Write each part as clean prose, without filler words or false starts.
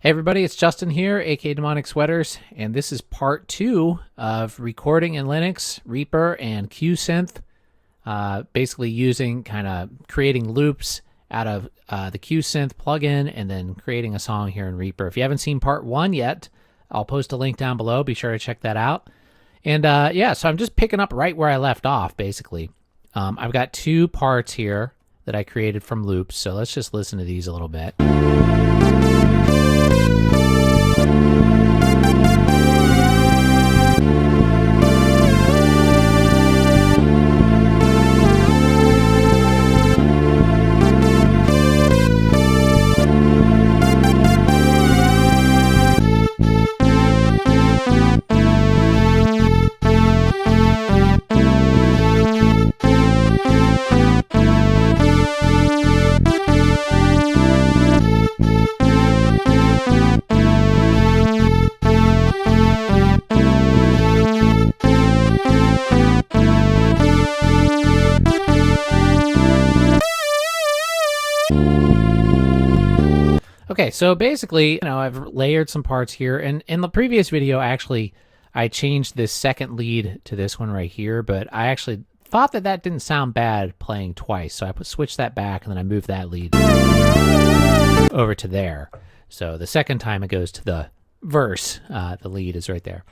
Hey everybody, it's Justin here, aka Demonic Sweaters, and this is part 2 of recording in Linux, Reaper, and Qsynth. Basically using, creating loops out of the Qsynth plugin and then creating a song here in Reaper. If you haven't seen part 1 yet, I'll post a link down below. Be sure to check that out. And so I'm just picking up right where I left off, basically. I've got 2 parts here that I created from loops, so let's just listen to these a little bit. Okay, so basically, I've layered some parts here, and in the previous video, I changed this second lead to this one right here, but I actually thought that didn't sound bad playing twice, so I switched that back, and then I moved that lead over to there. So the second time it goes to the verse, the lead is right there.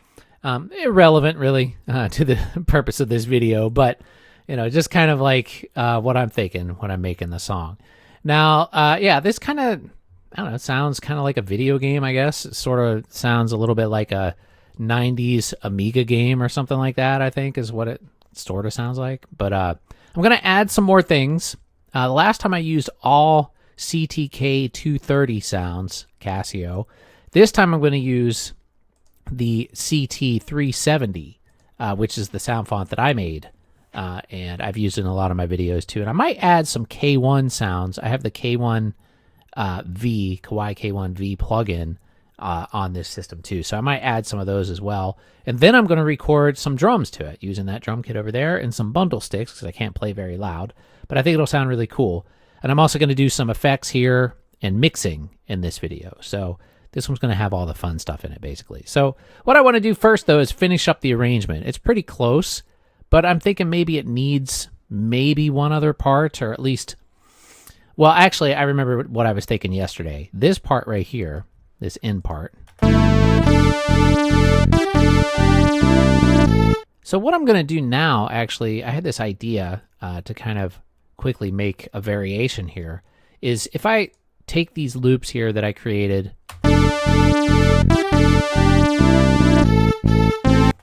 Irrelevant, really, to the purpose of this video, but, just kind of like what I'm thinking when I'm making the song. Now, this kind of... I don't know, it sounds kind of like a video game, I guess. It sort of sounds a little bit like a 90s Amiga game or something like that, I think, is what it sort of sounds like. But I'm going to add some more things. The last time I used all CTK 230 sounds, Casio. This time I'm going to use the CT 370, which is the sound font that I made. And I've used it in a lot of my videos, too. And I might add some K1 sounds. I have the K1... Kawaii K1V plugin on this system too. So I might add some of those as well. And then I'm going to record some drums to it using that drum kit over there and some bundle sticks because I can't play very loud. But I think it'll sound really cool. And I'm also going to do some effects here and mixing in this video. So this one's going to have all the fun stuff in it basically. So what I want to do first though is finish up the arrangement. It's pretty close, but I'm thinking maybe it needs maybe one other part, or at least... Well, actually, I remember what I was thinking yesterday. This part right here, this end part. So what I'm going to do now, actually, I had this idea to kind of quickly make a variation here, is if I take these loops here that I created,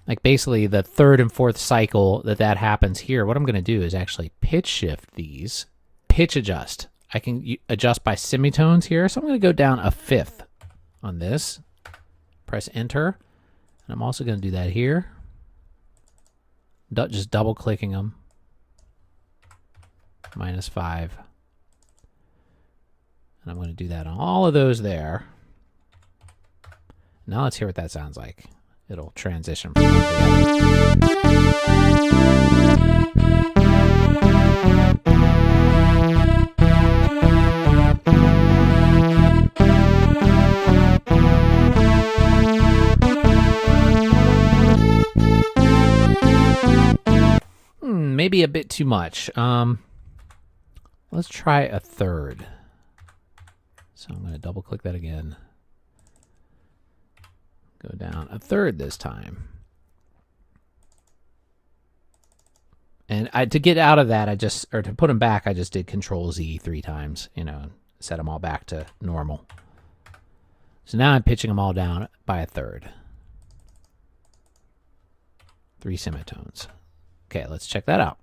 like basically the 3rd and 4th cycle that happens here, what I'm going to do is actually pitch shift these, pitch adjust. I can adjust by semitones here, so I'm going to go down a 5th on this. Press enter, and I'm also going to do that here. Just double clicking them. -5. And I'm going to do that on all of those there. Now let's hear what that sounds like. It'll transition from one to the maybe a bit too much. Let's try a 3rd. So I'm going to double click that again. Go down a 3rd this time. And to get out of that, or to put them back, I just did Control Z 3 times, set them all back to normal. So now I'm pitching them all down by a 3rd. 3 semitones. Okay, let's check that out.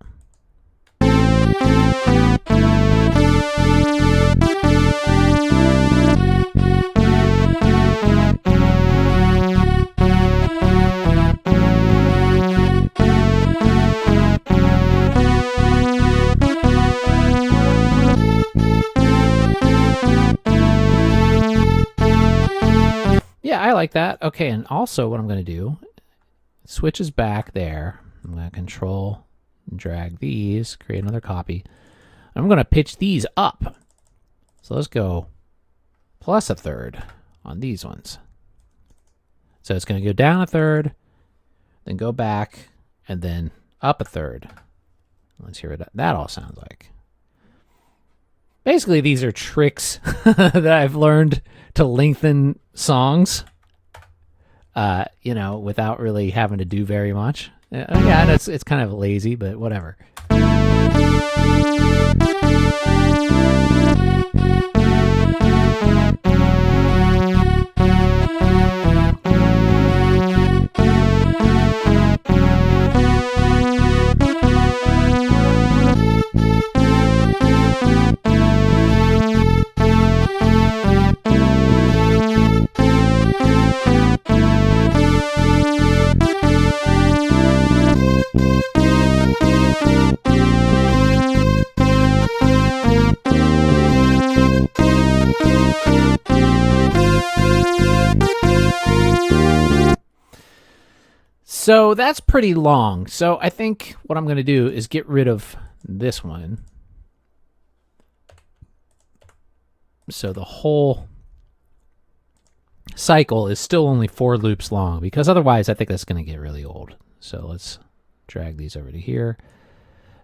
Yeah, I like that. Okay, and also what I'm going to do, switches back there. I'm going to control and drag these, create another copy. I'm going to pitch these up. So let's go plus a third on these ones. So it's going to go down a third, then go back, and then up a third. Let's hear what that all sounds like. Basically, these are tricks that I've learned to lengthen songs, without really having to do very much. Yeah, it's kind of lazy, but whatever. So that's pretty long. So I think what I'm going to do is get rid of this one. So the whole cycle is still only 4 loops long, because otherwise I think that's going to get really old. So let's drag these over to here.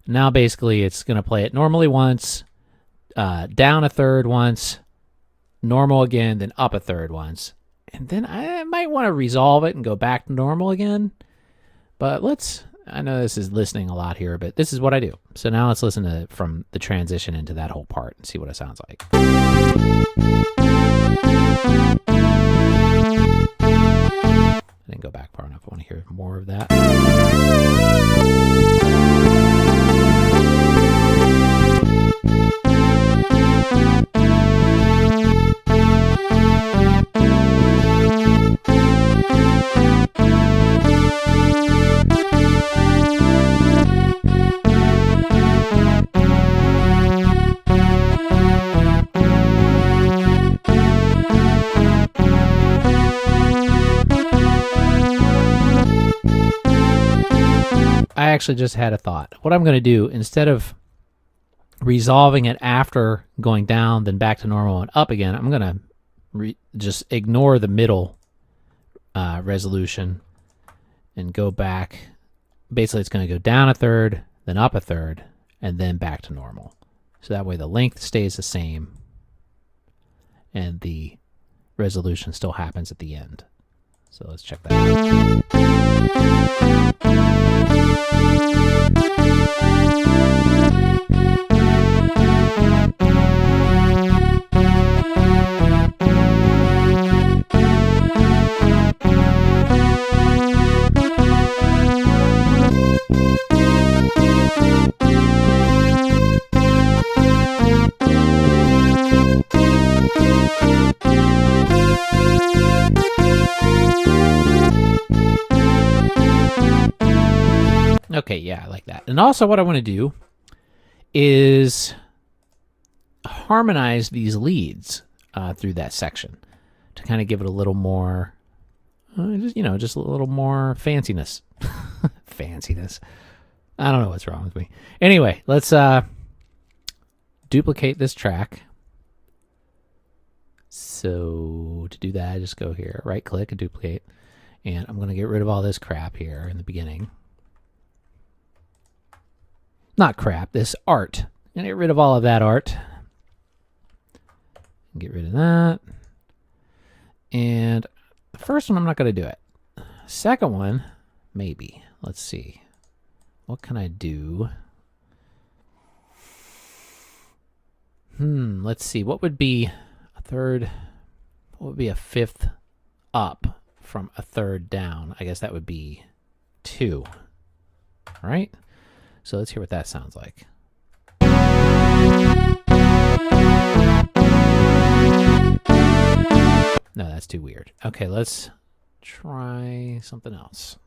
Now basically it's going to play it normally once, down a third once, normal again, then up a third once. And then I might want to resolve it and go back to normal again. But I know this is listening a lot here, but this is what I do. So now let's listen to from the transition into that whole part and see what it sounds like. I didn't go back far enough. I want to hear more of that. I actually just had a thought. What I'm going to do, instead of resolving it after going down, then back to normal and up again, I'm going to just ignore the middle resolution and go back. Basically, it's going to go down a third, then up a third, and then back to normal. So that way the length stays the same and the resolution still happens at the end. So let's check that out. Okay, yeah, I like that. And also what I want to do is harmonize these leads through that section to kind of give it a little more, just a little more fanciness. Fanciness. I don't know what's wrong with me. Anyway, let's duplicate this track. So to do that, I just go here, right click and duplicate. And I'm going to get rid of all this crap here in the beginning. Not crap, this art. I'm going to get rid of all of that art. Get rid of that. And the first one, I'm not going to do it. Second one, maybe. Let's see. What can I do? Let's see. What would be a third? What would be a fifth up from a third down? I guess that would be 2. All right? So let's hear what that sounds like. No, that's too weird. Okay, let's try something else.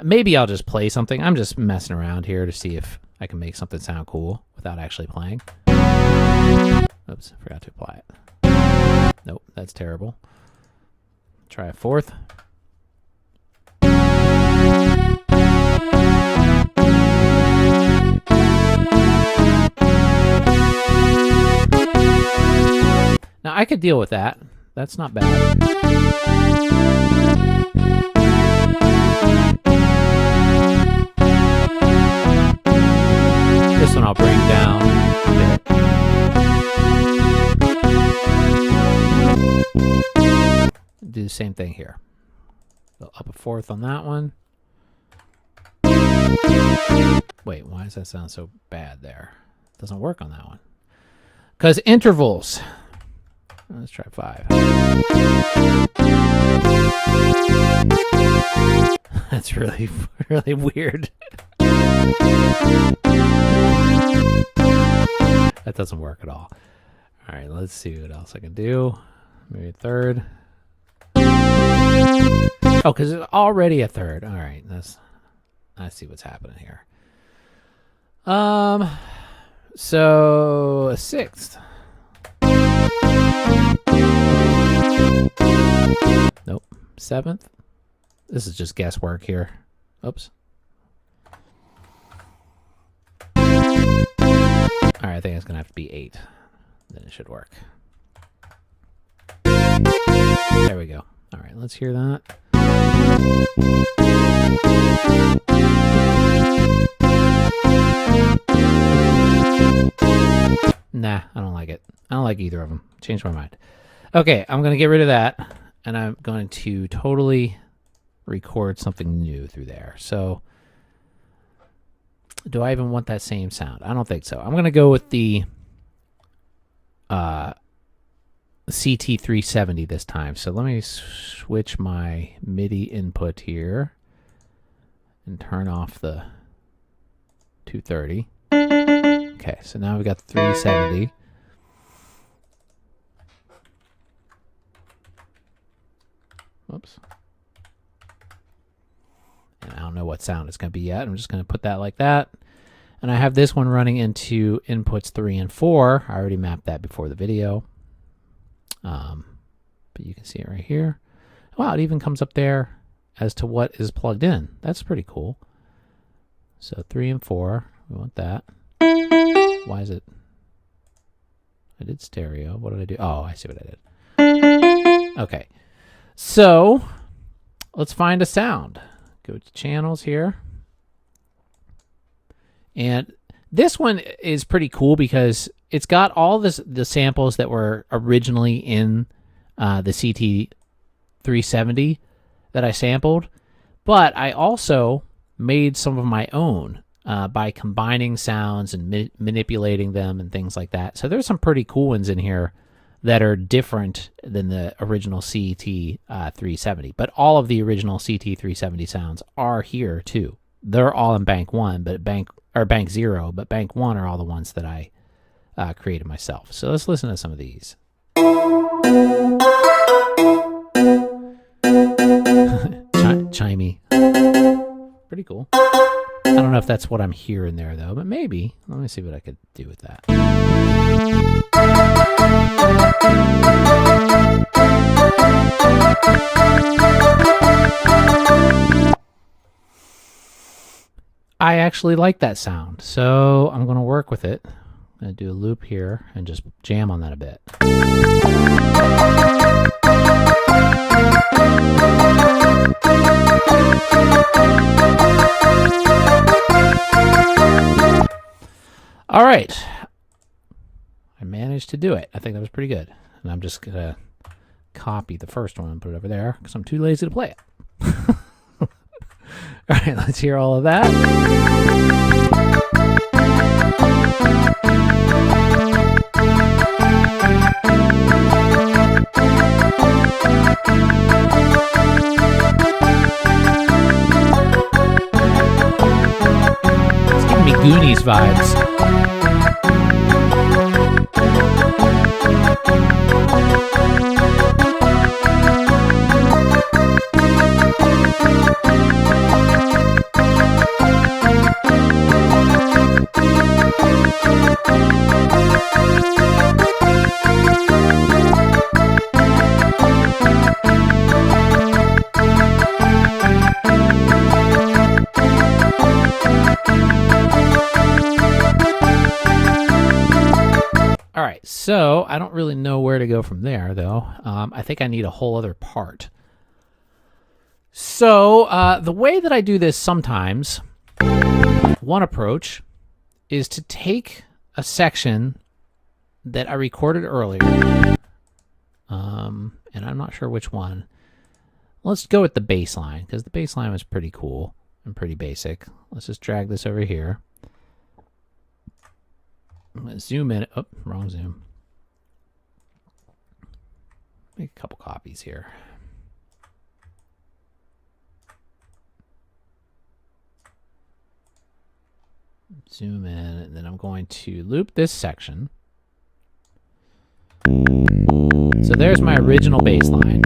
Maybe I'll just play something. I'm just messing around here to see if I can make something sound cool without actually playing. Oops, I forgot to apply it. Nope, that's terrible. Try a fourth. Now I could deal with that. That's not bad. This one I'll bring down a bit. Do the same thing here. So up a fourth on that one. Wait, why does that sound so bad there? It doesn't work on that one. Because intervals. Let's try 5. That's really, really weird. That doesn't work at all. All right, let's see what else I can do. Maybe a third. Oh, because it's already a third. All right, I see what's happening here. So a sixth. Nope. Seventh. This is just guesswork here. Oops. All right, I think it's gonna have to be 8. Then it should work. There we go. All right, let's hear that. Nah, I don't like it. I don't like either of them. Changed my mind. Okay, I'm going to get rid of that, and I'm going to totally record something new through there. So, do I even want that same sound? I don't think so. I'm going to go with the CT370 this time. So let me switch my MIDI input here and turn off the 230. Okay, so now we've got the 370. Whoops. And I don't know what sound it's going to be yet. I'm just going to put that like that. And I have this one running into inputs 3 and 4. I already mapped that before the video. But you can see it right here. Wow, it even comes up there as to what is plugged in. That's pretty cool. So 3 and 4, we want that. Why is it? I did stereo. What did I do? Oh, I see what I did. Okay. So let's find a sound. Go to channels here. And this one is pretty cool because it's got all the samples that were originally in the CT370 that I sampled, but I also made some of my own by combining sounds and manipulating them and things like that. So there's some pretty cool ones in here that are different than the original CT370, but all of the original CT370 sounds are here too. They're all in bank 1, but bank 0, but bank 1 are all the ones that I created myself. So let's listen to some of these. Chimey. Pretty cool. I don't know if that's what I'm hearing there though, but maybe. Let me see what I could do with that. I actually like that sound, so I'm going to work with it. I'm going to do a loop here and just jam on that a bit. All right. I managed to do it. I think that was pretty good. And I'm just going to copy the first one and put it over there because I'm too lazy to play it. All right, let's hear all of that. It's giving me Goonies vibes. So I don't really know where to go from there, though. I think I need a whole other part. So the way that I do this sometimes, one approach is to take a section that I recorded earlier, and I'm not sure which one. Let's go with the bass line, because the bass line was pretty cool and pretty basic. Let's just drag this over here. I'm going to zoom in. Oh, wrong zoom. Make a couple copies here. Zoom in, and then I'm going to loop this section. So there's my original bass line.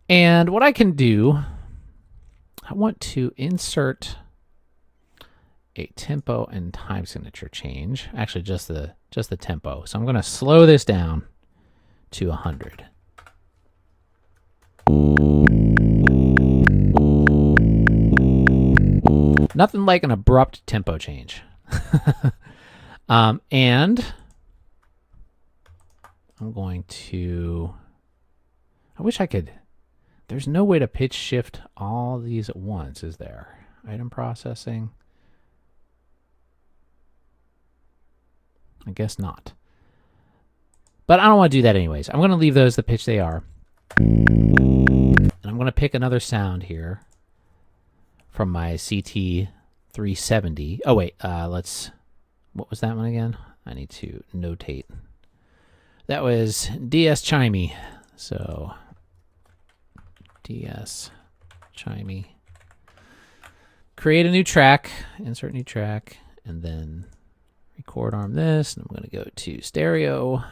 And what I can do, I want to insert a tempo and time signature change. Actually, just the tempo. So I'm going to slow this down to 100. Nothing like an abrupt tempo change. And I'm going to, I wish I could, there's no way to pitch shift all these at once, is there? Item processing. I guess not. But I don't want to do that anyways. I'm going to leave those the pitch they are. And I'm going to pick another sound here from my CT 370. Oh, wait. What was that one again? I need to notate. That was DS Chimey. So, DS Chimey. Create a new track. Insert new track. And then record arm this. And I'm going to go to stereo.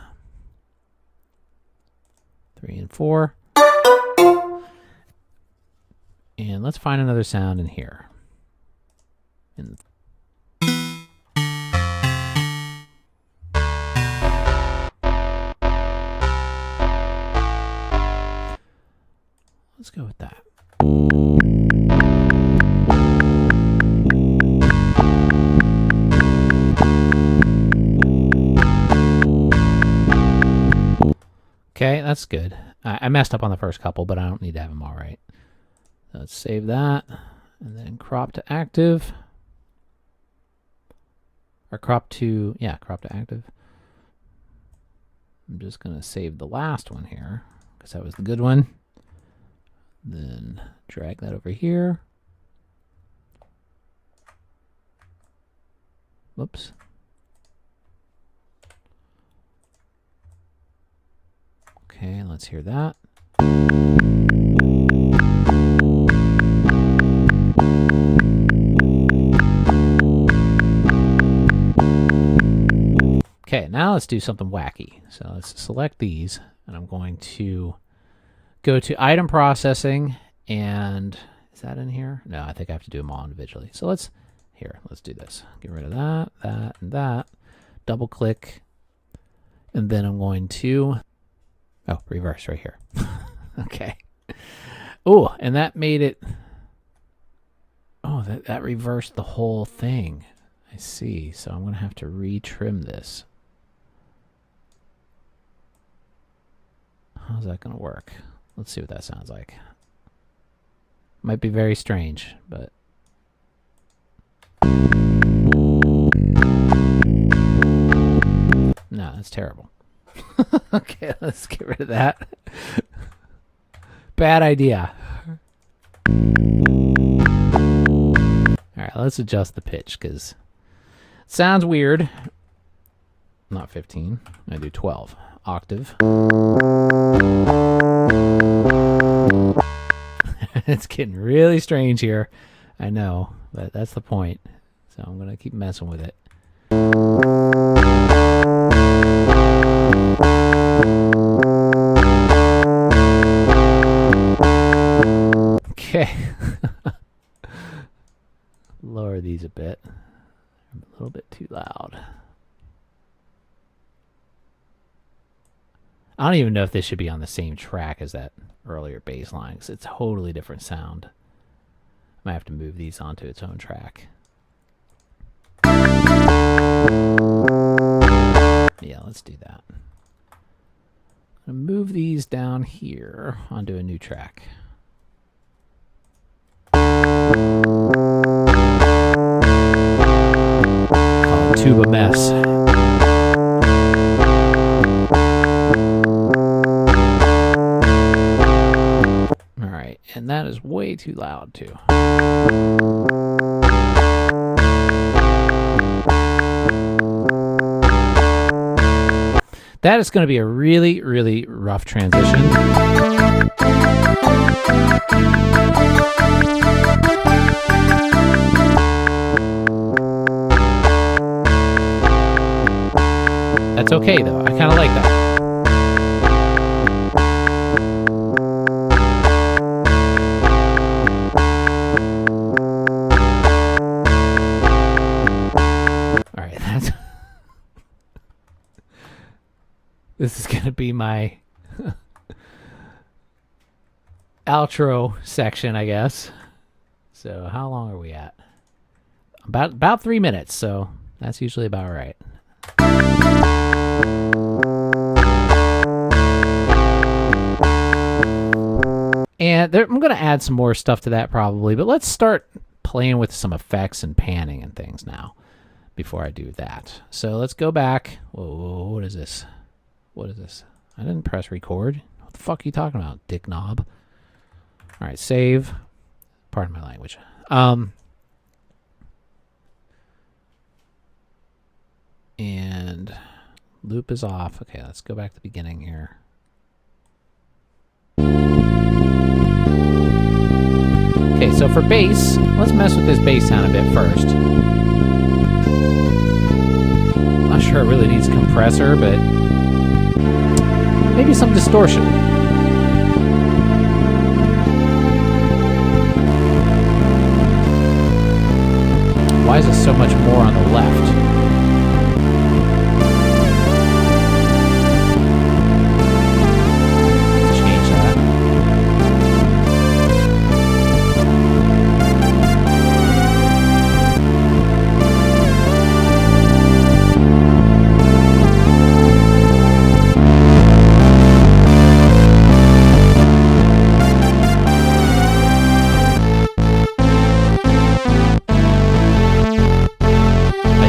3 and 4. And let's find another sound in here. Let's go with that. Okay, that's good. I messed up on the first couple, but I don't need to have them all right. So let's save that, and then crop to active. Or crop to active. I'm just going to save the last one here, because that was the good one. Then drag that over here. Whoops. Okay, let's hear that. Okay, now let's do something wacky. So let's select these, and I'm going to go to item processing, and is that in here? No, I think I have to do them all individually. So let's do this. Get rid of that, that, and that. Double click, and then I'm going to, reverse right here. Okay. Oh, and that made it, that reversed the whole thing. I see. So I'm going to have to retrim this. How's that going to work? Let's see what that sounds like. Might be very strange, but... No, that's terrible. Okay, let's get rid of that. Bad idea. Alright, let's adjust the pitch, because it sounds weird. Not 15. I do 12. Octave. It's getting really strange here. I know, but that's the point. So I'm going to keep messing with it. Okay. Lower these a bit. A little bit too loud. I don't even know if this should be on the same track as that earlier bass line, because it's a totally different sound. I might have to move these onto its own track. Yeah, let's do that. I'm going to move these down here onto a new track. Call it Tuba Mess. All right, and that is way too loud too. That is going to be a really, really rough transition. That's okay, though. I kind of like that. All right, that's... This is going to be my outro section, I guess. So how long are we at? About 3 minutes, so that's usually about right. And I'm going to add some more stuff to that probably, but let's start playing with some effects and panning and things now before I do that. So let's go back. Whoa, what is this? What is this? I didn't press record. What the fuck are you talking about, dick knob? All right, save. Pardon my language. And loop is off. Okay, let's go back to the beginning here. Okay, so for bass, let's mess with this bass sound a bit first. Not sure it really needs a compressor, but maybe some distortion. Why is it so much more on the left? Let's change that.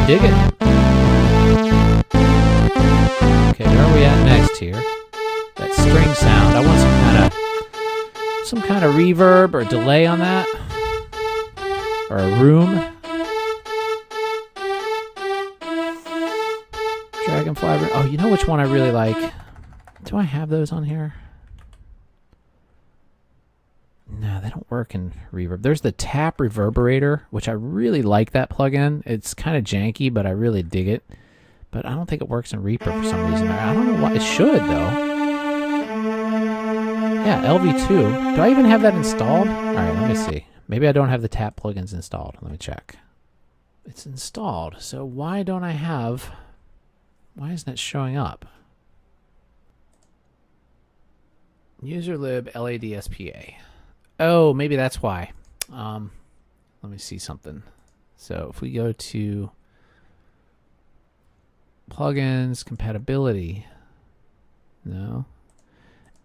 Dig it. Okay, where are we at next here? That string sound. I want some kind of reverb or delay on that, or a room. Dragonfly. Oh, you know which one I really like? Do I have those on here? No, they don't work in reverb. There's the tap reverberator, which I really like that plugin. It's kind of janky, but I really dig it. But I don't think it works in Reaper for some reason. I don't know why. It should, though. Yeah, LV2. Do I even have that installed? All right, let me see. Maybe I don't have the tap plugins installed. Let me check. It's installed. So why don't I have... Why isn't it showing up? Userlib LADSPA. Oh, maybe that's why. Let me see something. So if we go to plugins, compatibility, no,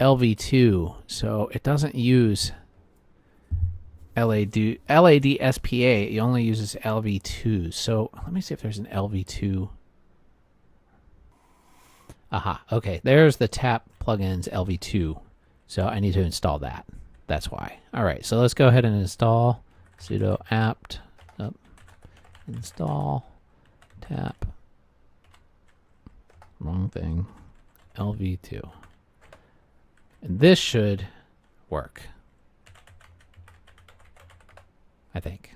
LV2. So it doesn't use LADSPA. It only uses LV2. So let me see if there's an LV2. Aha. Okay, there's the tap plugins LV2. So I need to install that. That's why. All right, so let's go ahead and install sudo apt install tap, wrong thing, LV2. And this should work, I think.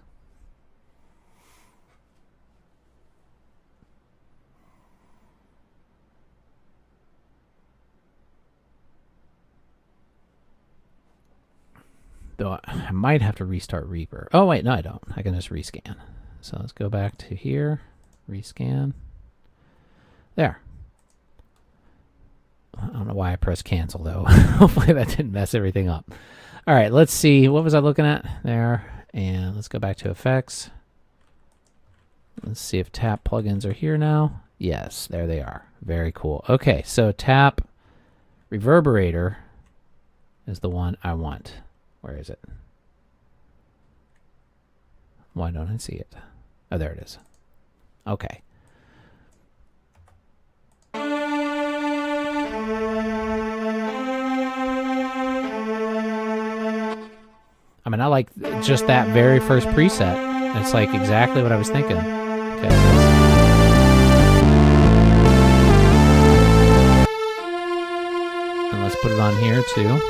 Though I might have to restart Reaper. Oh, wait, no, I don't. I can just rescan. So let's go back to here, rescan. There. I don't know why I pressed cancel, though. Hopefully that didn't mess everything up. All right, let's see. What was I looking at there? And let's go back to effects. Let's see if tap plugins are here now. Yes, there they are. Very cool. Okay, so tap reverberator is the one I want. Where is it? Why don't I see it? Oh, there it is. Okay. I mean, I like just that very first preset. It's like exactly what I was thinking. Okay, and let's put it on here too.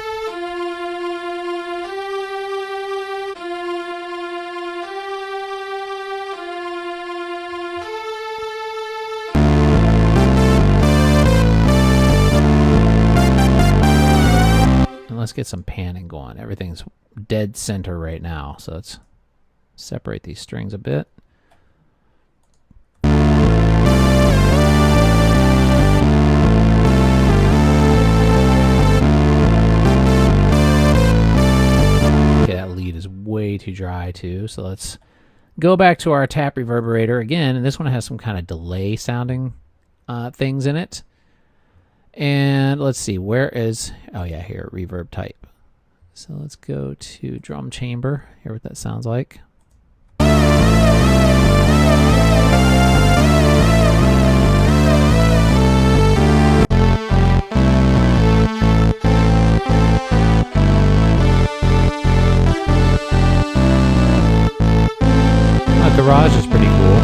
Let's get some panning going. Everything's dead center right now, so let's separate these strings a bit. Okay, that lead is way too dry too, so let's go back to our tap reverberator again, and this one has some kind of delay sounding things in it. And let's see, where is, oh yeah, here, reverb type. So let's go to drum chamber, hear what that sounds like. Garage is pretty cool.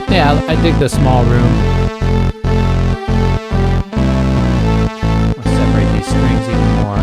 Yeah, I dig the small room. Let's separate these strings even more.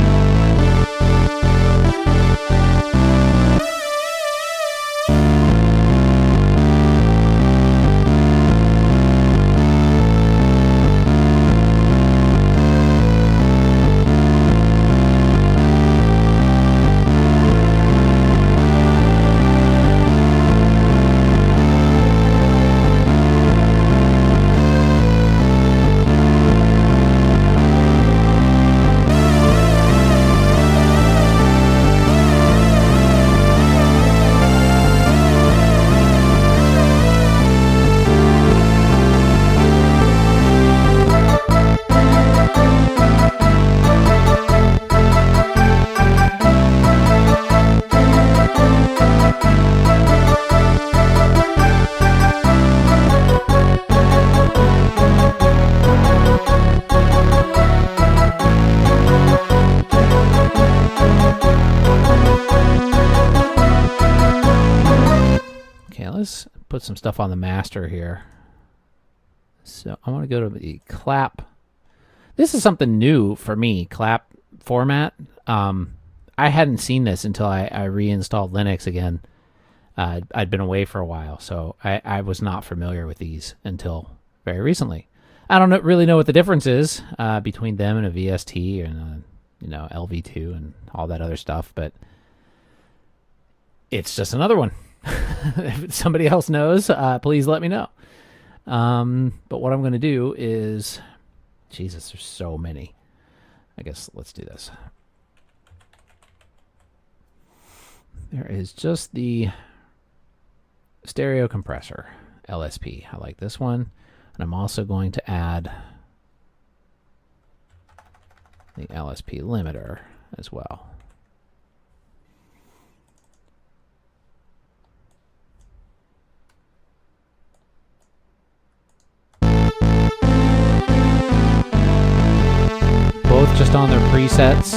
Let's put some stuff on the master here. So I want to go to the clap. This is something new for me, clap format. I hadn't seen this until I reinstalled Linux again. I'd been away for a while, so I was not familiar with these until very recently. I don't really know what the difference is between them and a VST and LV2 and all that other stuff, but it's just another one. If somebody else knows, please let me know. But what I'm going to do is, Jesus, there's so many. I guess let's do this. There is just the stereo compressor, LSP. I like this one. And I'm also going to add the LSP limiter as well. Both just on their presets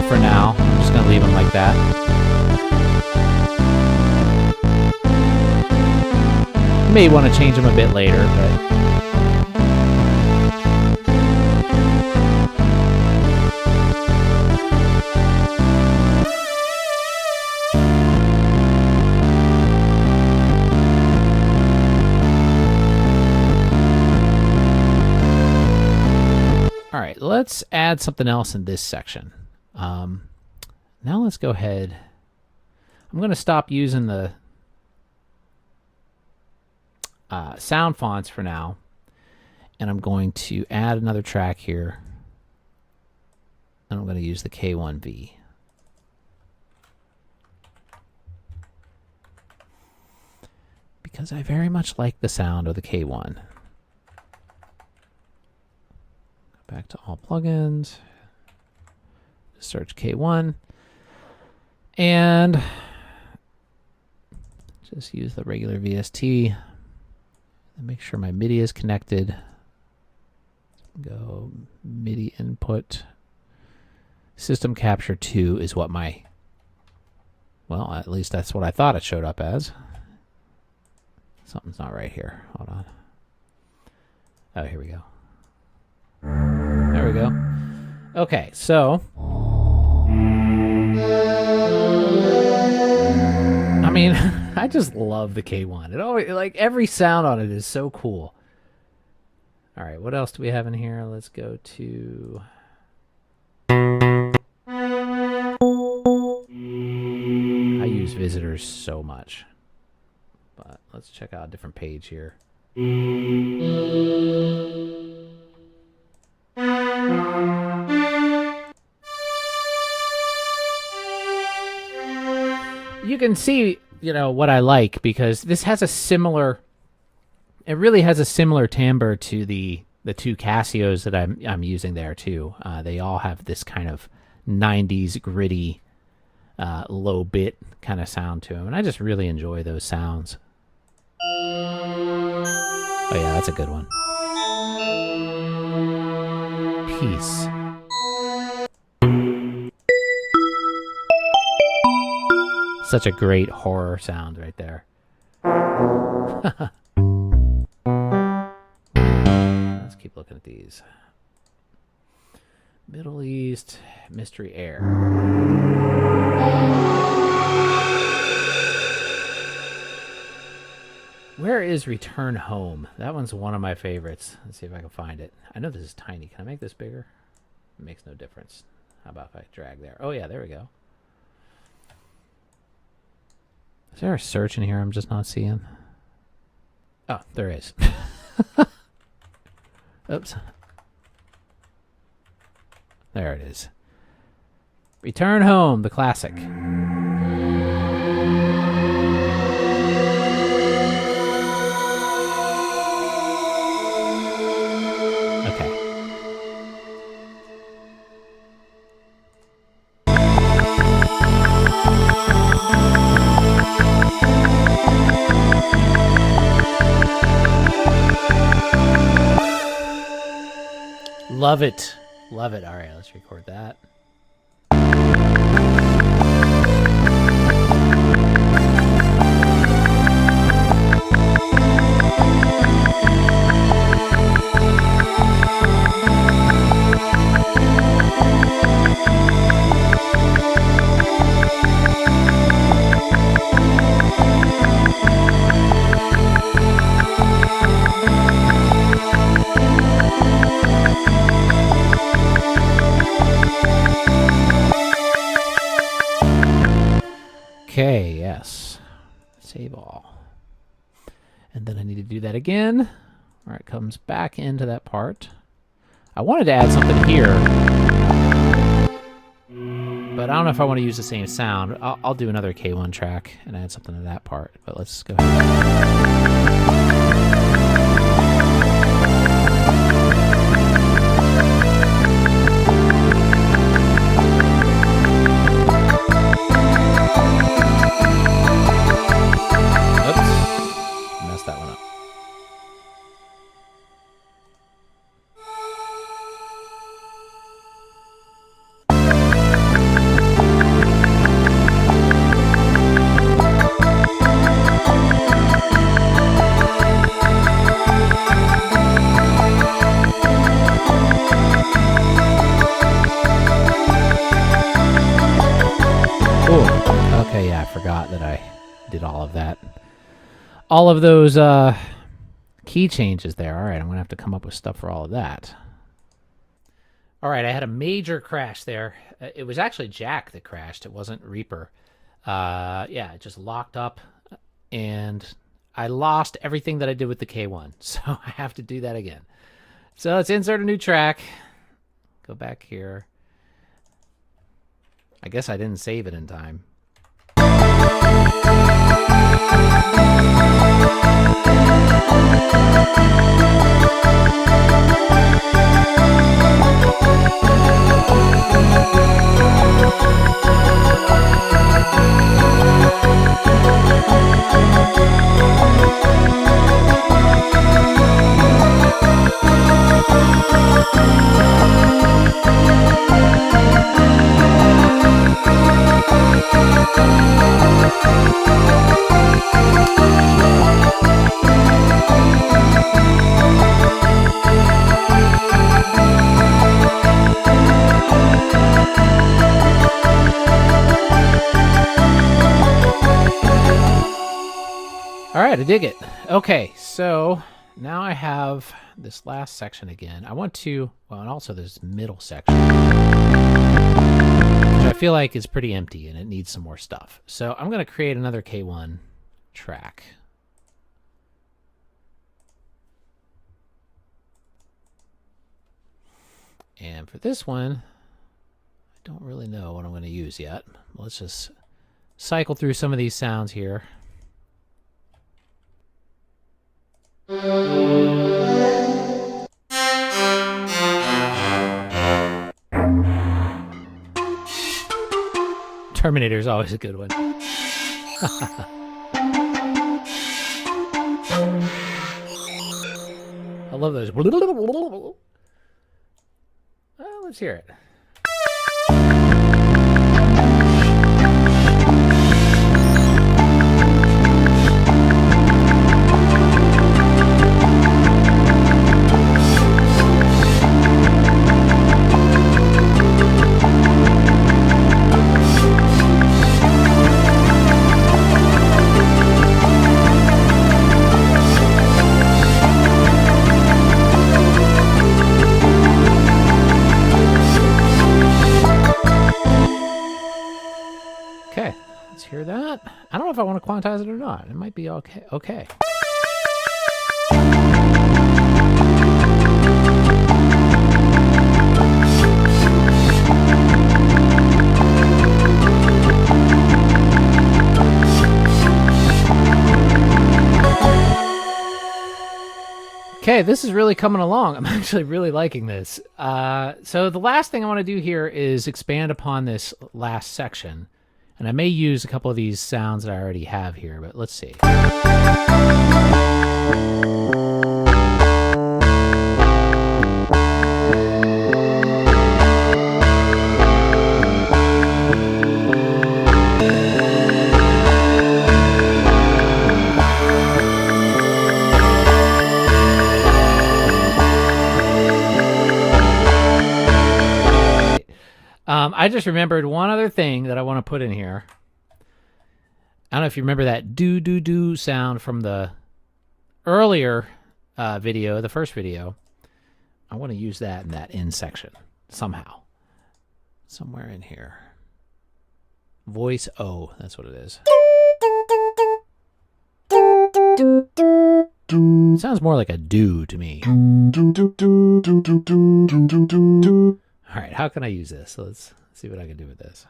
for now. I'm just going to leave them like that. May want to change them a bit later, but let's add something else in this section. Now let's go ahead. I'm going to stop using the sound fonts for now, and I'm going to add another track here, and I'm going to use the K1V. Because I very much like the sound of the K1. Go back to all plugins, search K1, and just use the regular VST and make sure my MIDI is connected. Go MIDI input. System capture 2 is what my, well, at least that's what I thought it showed up as. Something's not right here. Hold on. Oh, here we go. There we go. Okay, so I mean, I just love the K1. It always, like, every sound on it is so cool. All right, what else do we have in here? Let's go to I use visitors so much. But let's check out a different page here. You can see, you know, what I like, because this has a similar, it really has a similar timbre to the two Casios that I'm using there too. They all have this kind of 90s gritty, low bit kind of sound to them, and I just really enjoy those sounds. Oh yeah, that's a good one. Peace. Such a great horror sound right there. Let's keep looking at these. Middle East, Mystery Air. Where is Return Home? That one's one of my favorites. Let's see if I can find it. I know this is tiny. Can I make this bigger? It makes no difference. How about if I drag there? Oh yeah, there we go. Is there a search in here I'm just not seeing? Oh, there is. Oops. There it is. Return Home, the classic. Okay. Love it. Love it. All right, let's record that. Okay, yes. Save all. And then I need to do that again, where it comes back into that part. I wanted to add something here, but I don't know if I want to use the same sound. I'll do another K1 track and add something to that part, but let's go ahead. That one up. Oh, okay, yeah, I forgot that I did all of that. All of those key changes there. All right, I'm going to have to come up with stuff for all of that. All right, I had a major crash there. It was actually Jack that crashed. It wasn't Reaper. Yeah, it just locked up, and I lost everything that I did with the K1. So I have to do that again. So let's insert a new track. Go back here. I guess I didn't save it in time. All right, I dig it. Okay, so now I have this last section again. I want to, well, and also this middle section, which I feel like is pretty empty and it needs some more stuff. So I'm going to create another K1 track. And for this one, I don't really know what I'm going to use yet. Let's just cycle through some of these sounds here. Terminator is always a good one. I love those. Let's hear it. Hear that? I don't know if I want to quantize it or not. It might be okay. Okay. Okay, this is really coming along. I'm actually really liking this. So the last thing I want to do here is expand upon this last section. And I may use a couple of these sounds that I already have here, but let's see. I just remembered one other thing that I want to put in here. I don't know if you remember that do sound from the earlier video, the first video. I want to use that in that in section somehow. Somewhere in here. Voice O, that's what it is. It sounds more like a do to me. All right, how can I use this? So let's see what I can do with this.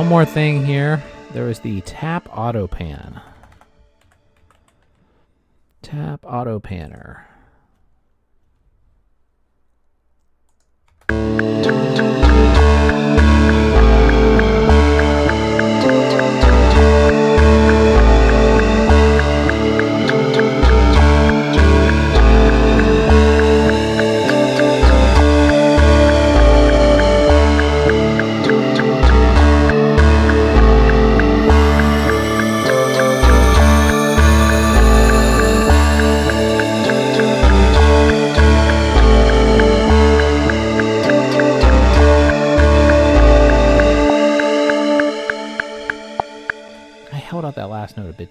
More thing here. There was the tap auto pan. Tap auto panner.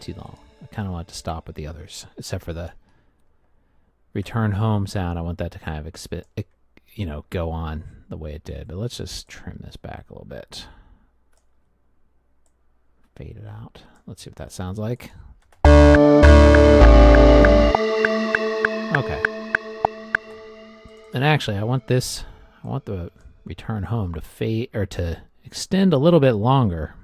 bit too long. I kind of want it to stop with the others, except for the return home sound. I want that to kind of go on the way it did. But let's just trim this back a little bit. Fade it out. Let's see what that sounds like. Okay. And actually, I want the return home to fade or to extend a little bit longer.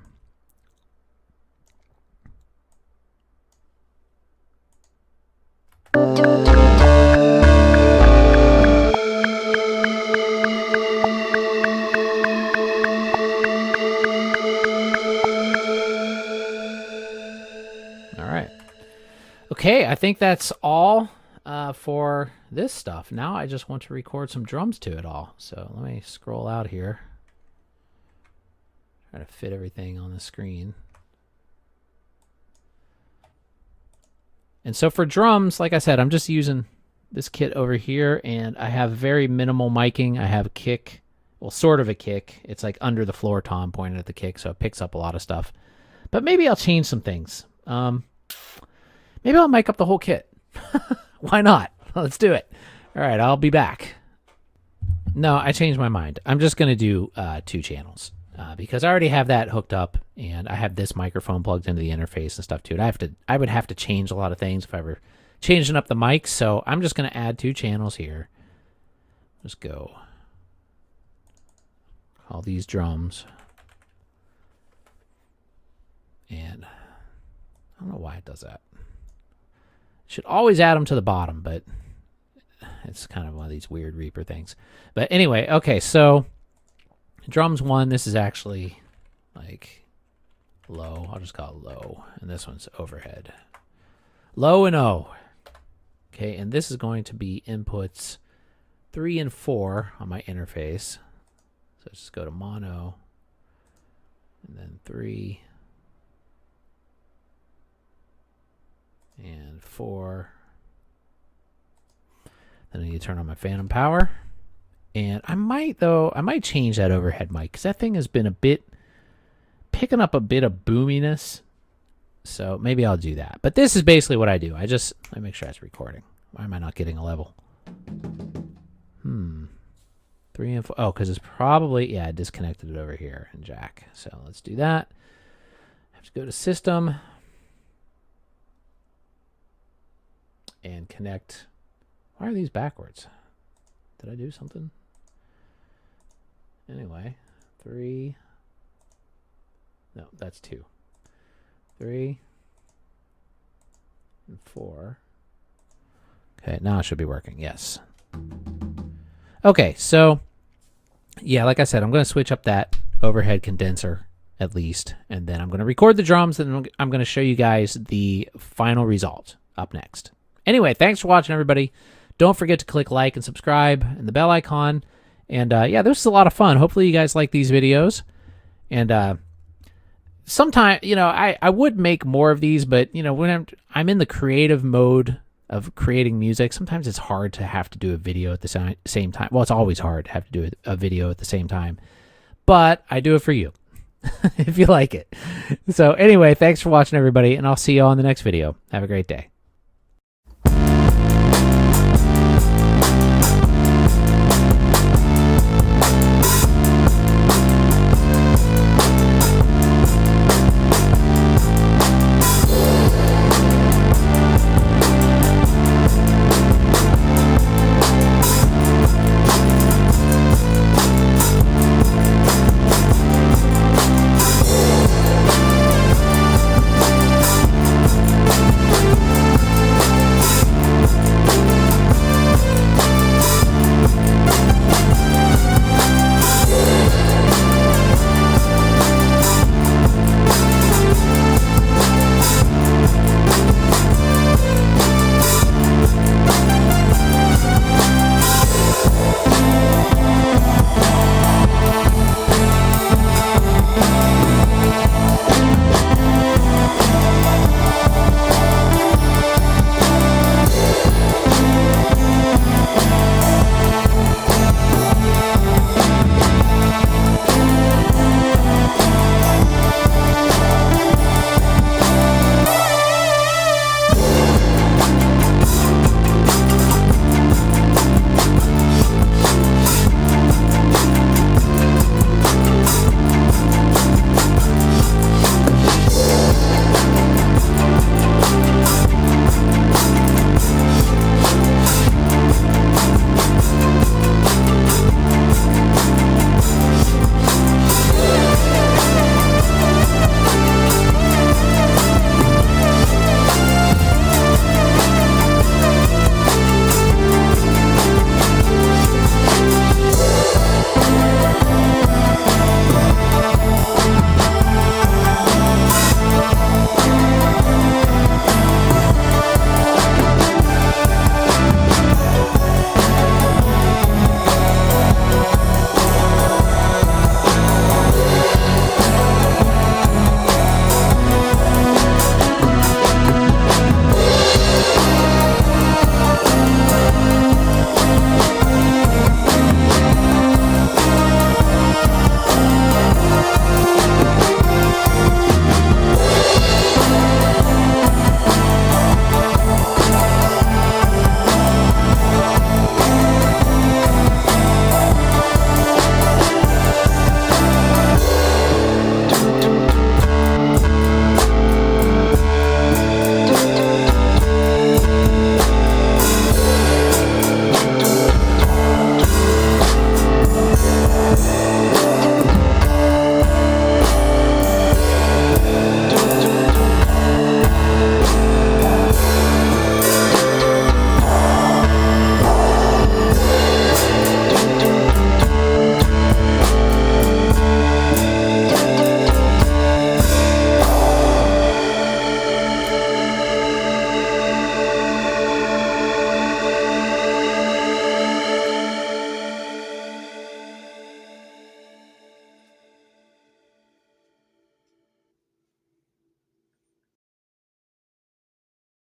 Okay, I think that's all for this stuff. Now I just want to record some drums to it all. So let me scroll out here. Try to fit everything on the screen. And so for drums, like I said, I'm just using this kit over here, and I have very minimal miking. I have a kick, well, sort of a kick. It's like under the floor tom pointed at the kick, so it picks up a lot of stuff. But maybe I'll change some things. Maybe I'll mic up the whole kit. Why not? Let's do it. All right, I'll be back. No, I changed my mind. I'm just going to do 2 channels because I already have that hooked up, and I have this microphone plugged into the interface and stuff too. And I would have to change a lot of things if I were changing up the mics. So I'm just going to add 2 channels here. Just go. All these drums. And I don't know why it does that. Should always add them to the bottom, but it's kind of one of these weird Reaper things. But anyway, okay, so drums 1, this is actually like low. I'll just call it low. And this one's overhead. Low and O. Okay, and this is going to be inputs 3 and 4 on my interface. So let's just go to mono. And then 3. And 4. Then I need to turn on my phantom power. And I might change that overhead mic because that thing has been picking up a bit of boominess. So maybe I'll do that. But this is basically what I do. Let me make sure it's recording. Why am I not getting a level? 3 and 4. Oh, because it's probably, I disconnected it over here in jack. So let's do that. I have to go to system. And connect. Why are these backwards? Did I do something? Anyway, 3. No, that's 2. 3 and 4. Okay, now it should be working. Yes. Okay, so yeah, like I said, I'm going to switch up that overhead condenser at least, and then I'm going to record the drums, and I'm going to show you guys the final result up next. Anyway, thanks for watching, everybody. Don't forget to click like and subscribe and the bell icon. And yeah, this is a lot of fun. Hopefully you guys like these videos. And sometime, I would make more of these, but when I'm in the creative mode of creating music, sometimes it's hard to have to do a video at the same time. Well, it's always hard to have to do a video at the same time. But I do it for you if you like it. So anyway, thanks for watching, everybody, and I'll see you all in the next video. Have a great day.